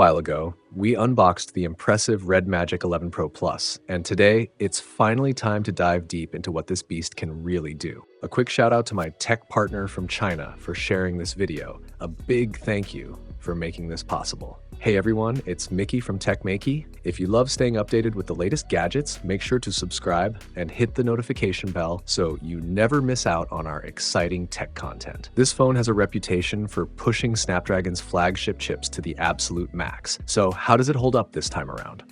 while ago, we unboxed the impressive Red Magic 11 Pro Plus, and today, it's finally time to dive deep into what this beast can really do. A quick shout out to my tech partner from China for sharing this video. A big thank you for making this possible. Hey everyone, it's Maiky from Maiky. If you love staying updated with the latest gadgets, make sure to subscribe and hit the notification bell so you never miss out on our exciting tech content. This phone has a reputation for pushing Snapdragon's flagship chips to the absolute max. So how does it hold up this time around?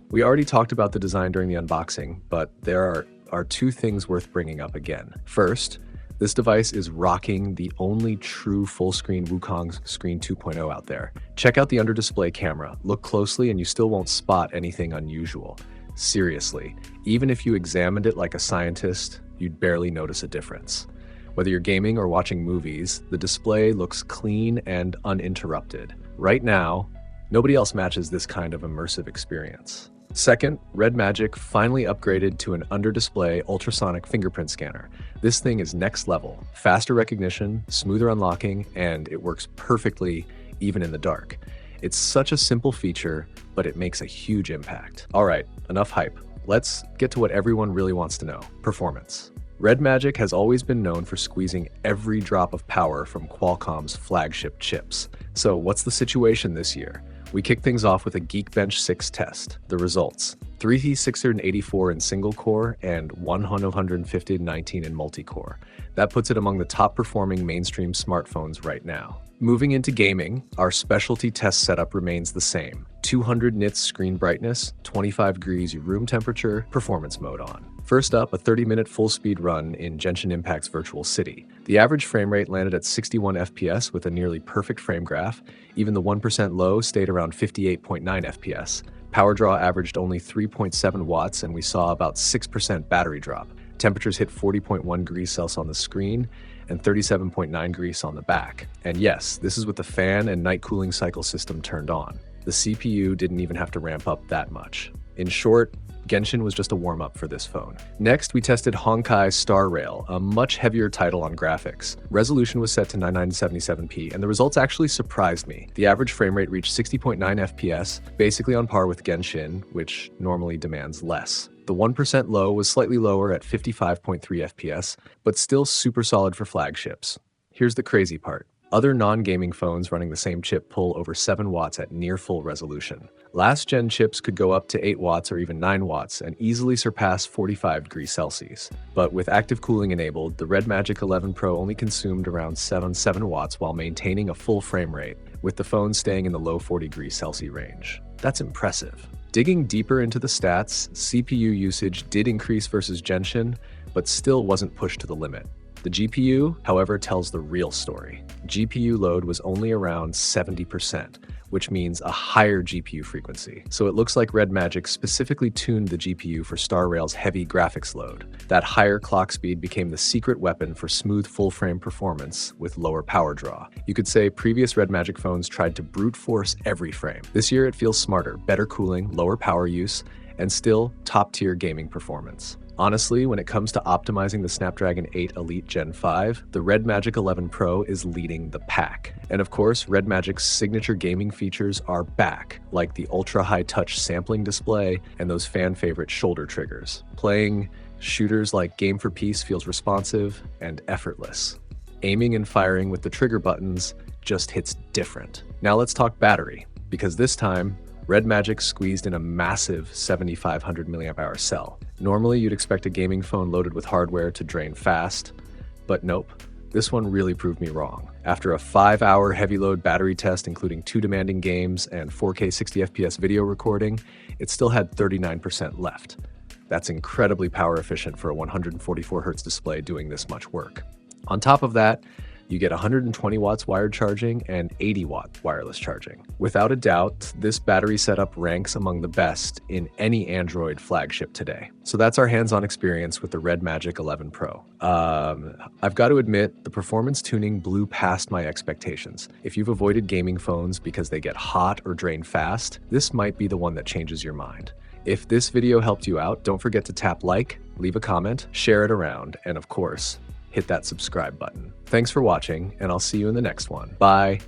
We already talked about the design during the unboxing, but there are two things worth bringing up again. First, this device is rocking the only true full-screen Wukong Screen 2.0 out there. Check out the under-display camera. Look closely and you still won't spot anything unusual. Seriously, even if you examined it like a scientist, you'd barely notice a difference. Whether you're gaming or watching movies, the display looks clean and uninterrupted. Right now, nobody else matches this kind of immersive experience. Second, Red Magic finally upgraded to an under-display ultrasonic fingerprint scanner. This thing is next level. Faster recognition, smoother unlocking, and it works perfectly even in the dark. It's such a simple feature, but it makes a huge impact. All right, enough hype. Let's get to what everyone really wants to know: performance. Red Magic has always been known for squeezing every drop of power from Qualcomm's flagship chips. So what's the situation this year? We kick things off with a Geekbench 6 test. The results: 3684 in single core and 150-19 in multi-core. That puts it among the top performing mainstream smartphones right now. Moving into gaming, our specialty test setup remains the same. 200 nits screen brightness, 25 degrees room temperature, performance mode on. First up, a 30-minute full-speed run in Genshin Impact's virtual city. The average frame rate landed at 61 FPS with a nearly perfect frame graph. Even the 1% low stayed around 58.9 FPS. Power draw averaged only 3.7 watts, and we saw about 6% battery drop. Temperatures hit 40.1 degrees Celsius on the screen and 37.9 degrees on the back. And yes, this is with the fan and night cooling cycle system turned on. The CPU didn't even have to ramp up that much. In short, Genshin was just a warm-up for this phone. Next, we tested Honkai Star Rail, a much heavier title on graphics. Resolution was set to 9977p, and the results actually surprised me. The average frame rate reached 60.9 FPS, basically on par with Genshin, which normally demands less. The 1% low was slightly lower at 55.3 FPS, but still super solid for flagships. Here's the crazy part. Other non-gaming phones running the same chip pull over 7 watts at near full resolution. Last-gen chips could go up to 8 watts or even 9 watts and easily surpass 45 degrees Celsius. But with active cooling enabled, the Red Magic 11 Pro only consumed around 7 watts while maintaining a full frame rate, with the phone staying in the low 40 degrees Celsius range. That's impressive. Digging deeper into the stats, CPU usage did increase versus Genshin, but still wasn't pushed to the limit. The GPU, however, tells the real story. GPU load was only around 70%, which means a higher GPU frequency. So it looks like Red Magic specifically tuned the GPU for Star Rail's heavy graphics load. That higher clock speed became the secret weapon for smooth full-frame performance with lower power draw. You could say previous Red Magic phones tried to brute force every frame. This year it feels smarter, better cooling, lower power use, and still top-tier gaming performance. Honestly, when it comes to optimizing the Snapdragon 8 Elite Gen 5, the Red Magic 11 Pro is leading the pack. And of course, Red Magic's signature gaming features are back, like the ultra-high touch sampling display and those fan-favorite shoulder triggers. Playing shooters like Game for Peace feels responsive and effortless. Aiming and firing with the trigger buttons just hits different. Now let's talk battery, because this time, Red Magic squeezed in a massive 7,500 mAh cell. Normally, you'd expect a gaming phone loaded with hardware to drain fast, but nope, this one really proved me wrong. After a 5-hour heavy load battery test, including 2 demanding games and 4K 60 FPS video recording, it still had 39% left. That's incredibly power efficient for a 144Hz display doing this much work. On top of that, you get 120 watts wired charging and 80 watt wireless charging. Without a doubt, this battery setup ranks among the best in any Android flagship today. So that's our hands-on experience with the Red Magic 11 Pro. I've got to admit, the performance tuning blew past my expectations. If you've avoided gaming phones because they get hot or drain fast, this might be the one that changes your mind. If this video helped you out, don't forget to tap like, leave a comment, share it around, and of course, hit that subscribe button. Thanks for watching, and I'll see you in the next one. Bye.